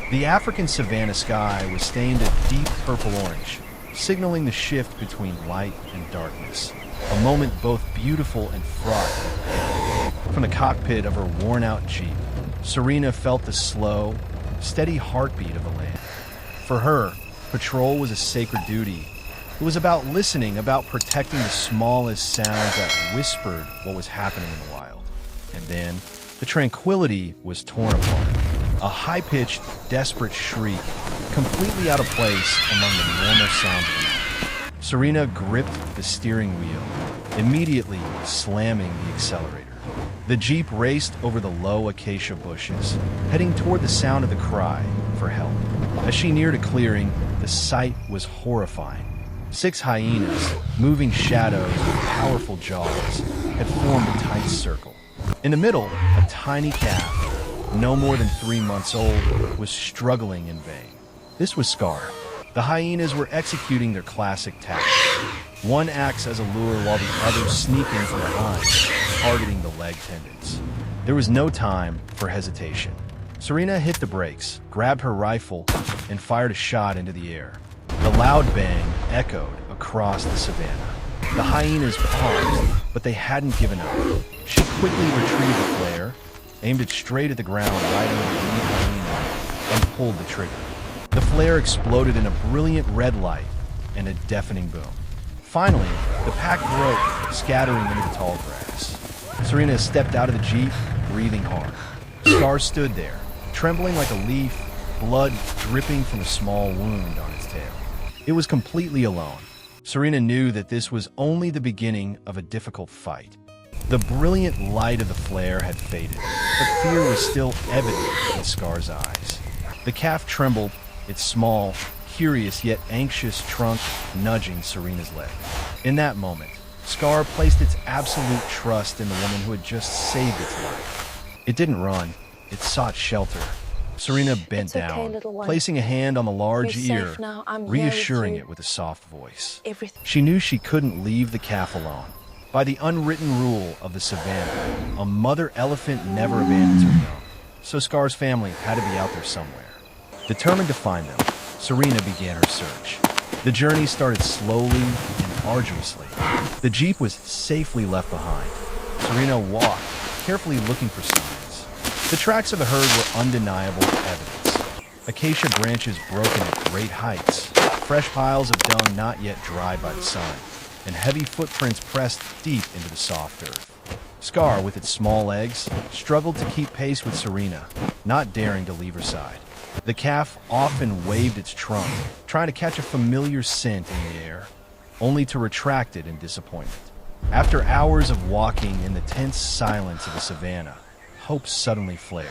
The African savanna sky was stained a deep purple-orange, signaling the shift between light and darkness, a moment both beautiful and fraught. From the cockpit of her worn-out Jeep, Serena felt the slow, steady heartbeat of the land. For her, patrol was a sacred duty. It was about listening, about protecting the smallest sounds that whispered what was happening in the wild. And then, the tranquility was torn apart. A high-pitched, desperate shriek, completely out of place among the normal sounds of the night. Serena gripped the steering wheel, immediately slamming the accelerator. The Jeep raced over the low acacia bushes, heading toward the sound of the cry for help. As she neared a clearing, the sight was horrifying. 6 hyenas, moving shadows with powerful jaws, had formed a tight circle. In the middle, a tiny calf, no more than 3 months old, was struggling in vain. This was Scar. The hyenas were executing their classic tactic. One acts as a lure while the others sneak in from behind, targeting the leg tendons. There was no time for hesitation. Serena hit the brakes, grabbed her rifle, and fired a shot into the air. The loud bang echoed across the savanna. The hyenas paused, but they hadn't given up. She quickly retrieved the flare, aimed it straight at the ground right under the lead hyena, and pulled the trigger. The flare exploded in a brilliant red light and a deafening boom. Finally, the pack broke, scattering into the tall grass. Serena stepped out of the Jeep, breathing hard. Scar stood there, trembling like a leaf, blood dripping from a small wound on its tail. It was completely alone. Serena knew that this was only the beginning of a difficult fight. The brilliant light of the flare had faded, but fear was still evident in Scar's eyes. The calf trembled, its small, curious yet anxious trunk nudging Serena's leg. In that moment, Scar placed its absolute trust in the woman who had just saved its life. It didn't run, it sought shelter. Serena bent down, placing a hand on the large ear, reassuring it with a soft voice. She knew she couldn't leave the calf alone. By the unwritten rule of the savannah, a mother elephant never abandons her young, so Scar's family had to be out there somewhere. Determined to find them, Serena began her search. The journey started slowly and arduously. The Jeep was safely left behind. Serena walked, carefully looking for signs. The tracks of the herd were undeniable evidence. Acacia branches broken at great heights, fresh piles of dung not yet dried by the sun, and heavy footprints pressed deep into the soft earth. Scar, with its small legs, struggled to keep pace with Serena, not daring to leave her side. The calf often waved its trunk, trying to catch a familiar scent in the air, only to retract it in disappointment. After hours of walking in the tense silence of the savannah, hope suddenly flared.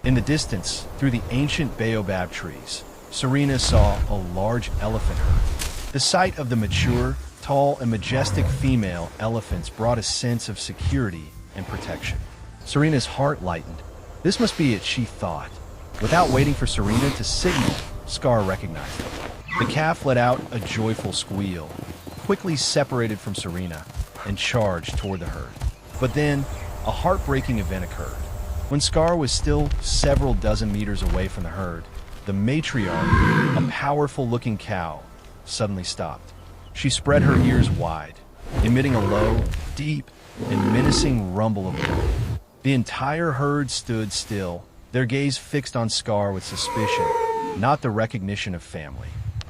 In the distance, through the ancient baobab trees, Serena saw a large elephant herd. The sight of the mature, tall, and majestic female elephants brought a sense of security and protection. Serena's heart lightened. This must be it, she thought. Without waiting for Serena to signal, Scar recognized it. The calf let out a joyful squeal, quickly separated from Serena, and charged toward the herd. But then, a heartbreaking event occurred. When Scar was still several dozen meters away from the herd, the matriarch, a powerful-looking cow, suddenly stopped. She spread her ears wide, emitting a low, deep, and menacing rumble of woe. The entire herd stood still, their gaze fixed on Scar with suspicion, not the recognition of family.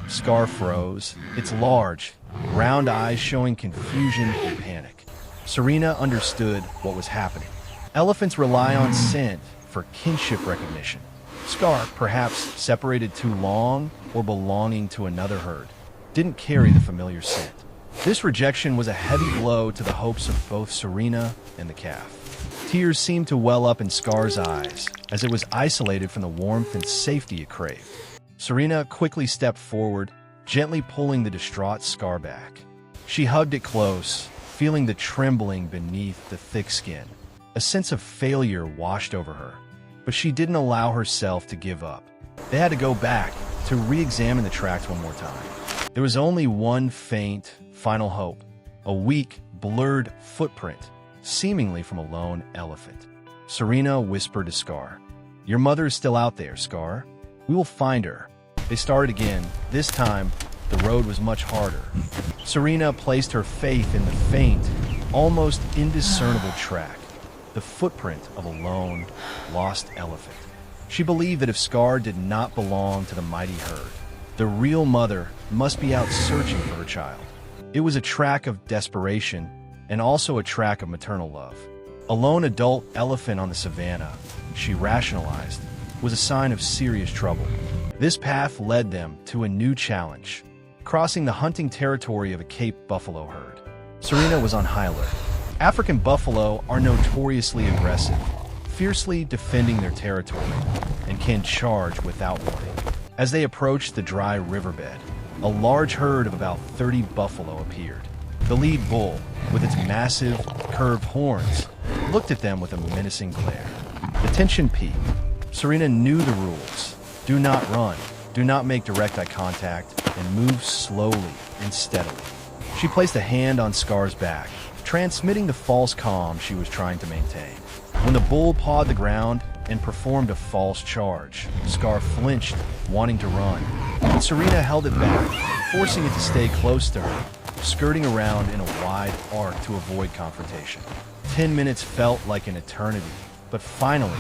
Scar froze, its large, round eyes showing confusion and panic. Serena understood what was happening. Elephants rely on scent for kinship recognition. Scar, perhaps separated too long or belonging to another herd, didn't carry the familiar scent. This rejection was a heavy blow to the hopes of both Serena and the calf. Tears seemed to well up in Scar's eyes as it was isolated from the warmth and safety it craved. Serena quickly stepped forward, gently pulling the distraught Scar back. She hugged it close, feeling the trembling beneath the thick skin. A sense of failure washed over her, but she didn't allow herself to give up. They had to go back to re-examine the tracks one more time. There was only one faint, final hope, a weak, blurred footprint, seemingly from a lone elephant. Serena whispered to Scar, "Your mother is still out there, Scar. We will find her. They started again. This time, the road was much harder. Serena placed her faith in the faint, almost indiscernible track, the footprint of a lone, lost elephant. She believed that if Scar did not belong to the mighty herd, the real mother must be out searching for her child. It was a track of desperation and also a track of maternal love. A lone adult elephant on the savannah, she rationalized, was a sign of serious trouble. This path led them to a new challenge, crossing the hunting territory of a Cape buffalo herd. Serena was on high alert. African buffalo are notoriously aggressive, fiercely defending their territory, and can charge without warning. As they approached the dry riverbed, a large herd of about 30 buffalo appeared. The lead bull, with its massive, curved horns, looked at them with a menacing glare. The tension peaked. Serena knew the rules. Do not run, do not make direct eye contact, and move slowly and steadily. She placed a hand on Scar's back, transmitting the false calm she was trying to maintain. When the bull pawed the ground and performed a false charge, Scar flinched, wanting to run. But Serena held it back, forcing it to stay close to her, skirting around in a wide arc to avoid confrontation. 10 minutes felt like an eternity, but finally,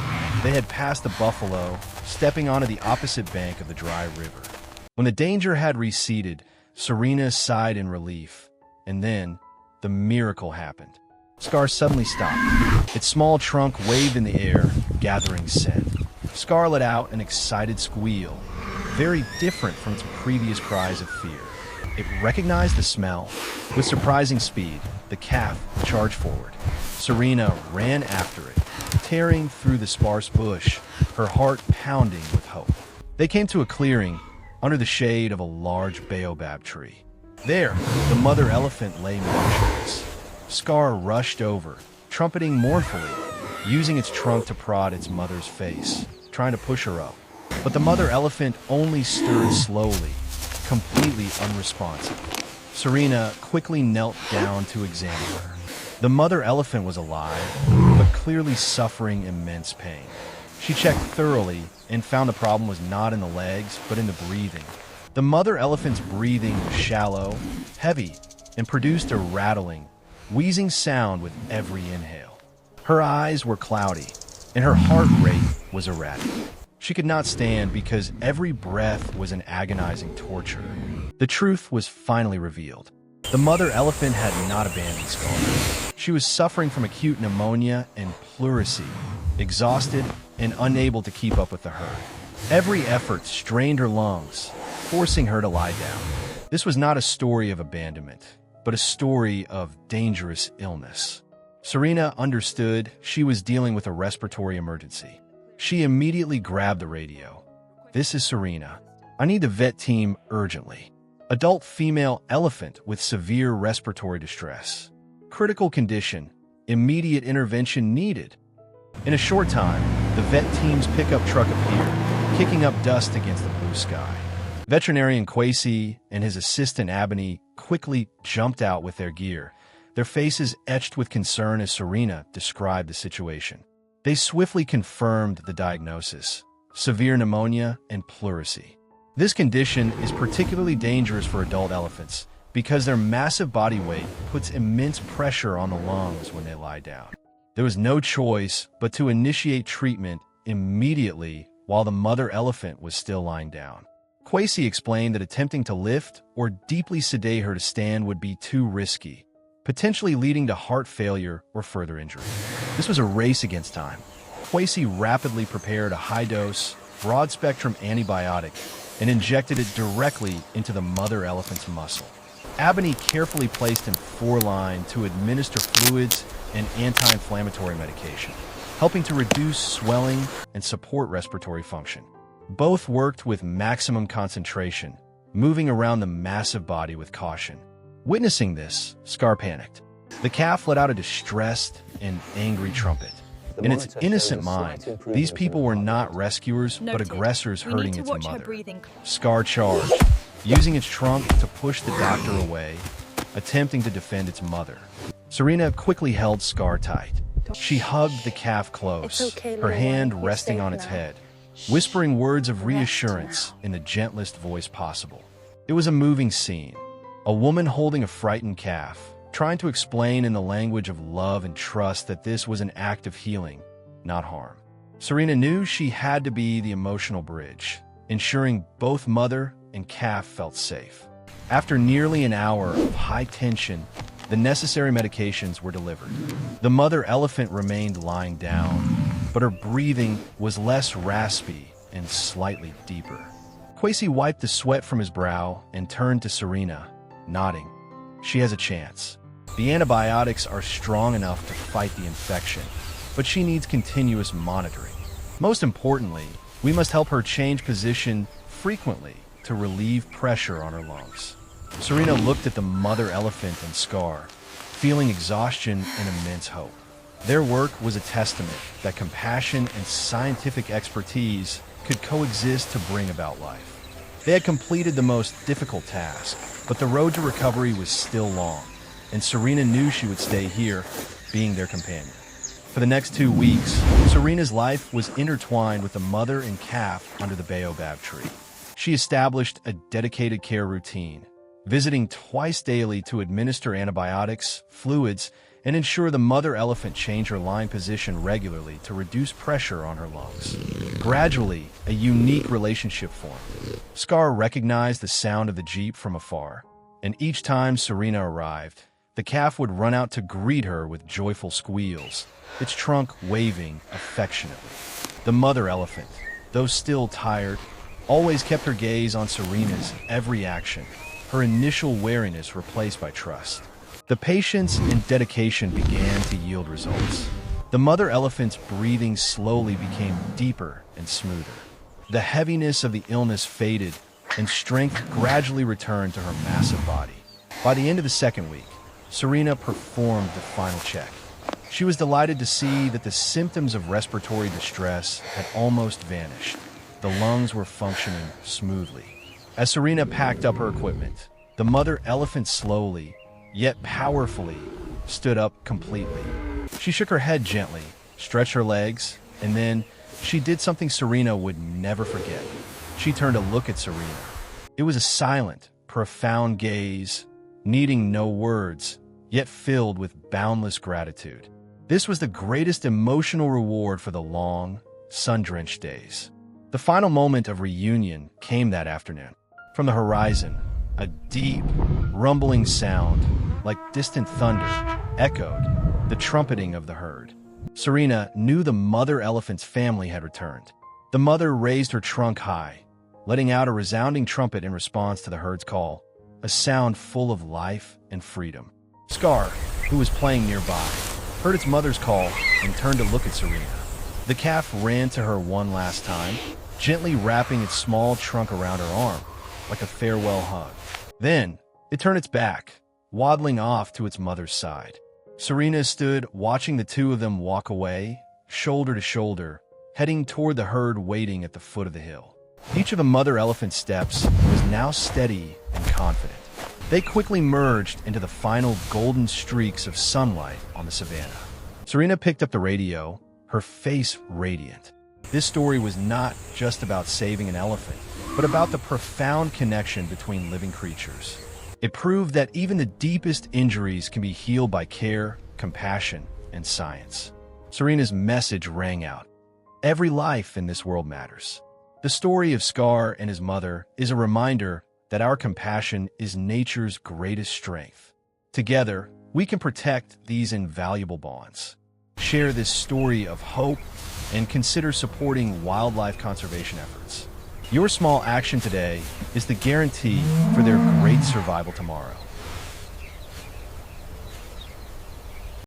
they had passed the buffalo, stepping onto the opposite bank of the dry river. When the danger had receded, Serena sighed in relief, and then the miracle happened. Scar suddenly stopped. Its small trunk waved in the air, gathering scent. Scar let out an excited squeal, very different from its previous cries of fear. It recognized the smell. With surprising speed, the calf charged forward. Serena ran after it, tearing through the sparse bush, her heart pounding with hope. They came to a clearing under the shade of a large baobab tree. There, the mother elephant lay motionless. Scar rushed over, trumpeting mournfully, using its trunk to prod its mother's face, trying to push her up. But the mother elephant only stirred slowly, completely unresponsive. Serena quickly knelt down to examine her. The mother elephant was alive, but clearly suffering immense pain. She checked thoroughly and found the problem was not in the legs, but in the breathing. The mother elephant's breathing was shallow, heavy, and produced a rattling, wheezing sound with every inhale. Her eyes were cloudy, and her heart rate was erratic. She could not stand because every breath was an agonizing torture. The truth was finally revealed. The mother elephant had not abandoned Scar. She was suffering from acute pneumonia and pleurisy, exhausted and unable to keep up with the herd. Every effort strained her lungs, forcing her to lie down. This was not a story of abandonment, but a story of dangerous illness. Serena understood she was dealing with a respiratory emergency. She immediately grabbed the radio. "This is Serena. I need the vet team urgently. Adult female elephant with severe respiratory distress. Critical condition. Immediate intervention needed." In a short time, the vet team's pickup truck appeared, kicking up dust against the blue sky. Veterinarian Kwesi and his assistant Abney quickly jumped out with their gear, their faces etched with concern as Serena described the situation. They swiftly confirmed the diagnosis: severe pneumonia and pleurisy. This condition is particularly dangerous for adult elephants because their massive body weight puts immense pressure on the lungs when they lie down. There was no choice but to initiate treatment immediately while the mother elephant was still lying down. Kwesi explained that attempting to lift or deeply sedate her to stand would be too risky, potentially leading to heart failure or further injury. This was a race against time. Kwesi rapidly prepared a high-dose, broad-spectrum antibiotic and injected it directly into the mother elephant's muscle. Abney carefully placed him 4-line to administer fluids and anti-inflammatory medication, helping to reduce swelling and support respiratory function. Both worked with maximum concentration, moving around the massive body with caution. Witnessing this, Scar panicked. The calf let out a distressed and angry trumpet. In its innocent mind, these people were not rescuers, but aggressors hurting its mother. Scar charged, using its trunk to push the doctor away, attempting to defend its mother. Serena quickly held Scar tight. She hugged the calf close, her hand resting on its head, whispering words of reassurance in the gentlest voice possible. It was a moving scene. A woman holding a frightened calf, trying to explain in the language of love and trust that this was an act of healing, not harm. Serena knew she had to be the emotional bridge, ensuring both mother and calf felt safe. After nearly an hour of high tension, the necessary medications were delivered. The mother elephant remained lying down, but her breathing was less raspy and slightly deeper. Kwesi wiped the sweat from his brow and turned to Serena, nodding. She has a chance. The antibiotics are strong enough to fight the infection, but she needs continuous monitoring. Most importantly, we must help her change position frequently to relieve pressure on her lungs. Serena looked at the mother elephant and Scar, feeling exhaustion and immense hope. Their work was a testament that compassion and scientific expertise could coexist to bring about life. They had completed the most difficult task, but the road to recovery was still long, and Serena knew she would stay here, being their companion. For the next 2 weeks, Serena's life was intertwined with the mother and calf under the baobab tree. She established a dedicated care routine, visiting twice daily to administer antibiotics, fluids, and ensure the mother elephant changed her lying position regularly to reduce pressure on her lungs. Gradually, a unique relationship formed. Scar recognized the sound of the jeep from afar, and each time Serena arrived, the calf would run out to greet her with joyful squeals, its trunk waving affectionately. The mother elephant, though still tired, always kept her gaze on Serena's every action, her initial wariness replaced by trust. The patience and dedication began to yield results. The mother elephant's breathing slowly became deeper and smoother. The heaviness of the illness faded, and strength gradually returned to her massive body. By the end of the second week, Serena performed the final check. She was delighted to see that the symptoms of respiratory distress had almost vanished. The lungs were functioning smoothly. As Serena packed up her equipment, the mother elephant slowly, yet powerfully, stood up completely. She shook her head gently, stretched her legs, and then she did something Serena would never forget. She turned to look at Serena. It was a silent, profound gaze, needing no words, yet filled with boundless gratitude. This was the greatest emotional reward for the long, sun-drenched days. The final moment of reunion came that afternoon. From the horizon, a deep, rumbling sound, like distant thunder, echoed, the trumpeting of the herd. Serena knew the mother elephant's family had returned. The mother raised her trunk high, letting out a resounding trumpet in response to the herd's call, a sound full of life and freedom. Scar, who was playing nearby, heard its mother's call and turned to look at Serena. The calf ran to her one last time, gently wrapping its small trunk around her arm, like a farewell hug. Then, it turned its back, waddling off to its mother's side. Serena stood watching the two of them walk away, shoulder to shoulder, heading toward the herd waiting at the foot of the hill. Each of the mother elephant's steps was now steady and confident. They quickly merged into the final golden streaks of sunlight on the savannah. Serena picked up the radio, her face radiant. This story was not just about saving an elephant, but about the profound connection between living creatures. It proved that even the deepest injuries can be healed by care, compassion, and science. Serena's message rang out. Every life in this world matters. The story of Scar and his mother is a reminder that our compassion is nature's greatest strength. Together, we can protect these invaluable bonds. Share this story of hope and consider supporting wildlife conservation efforts. Your small action today is the guarantee for their great survival tomorrow.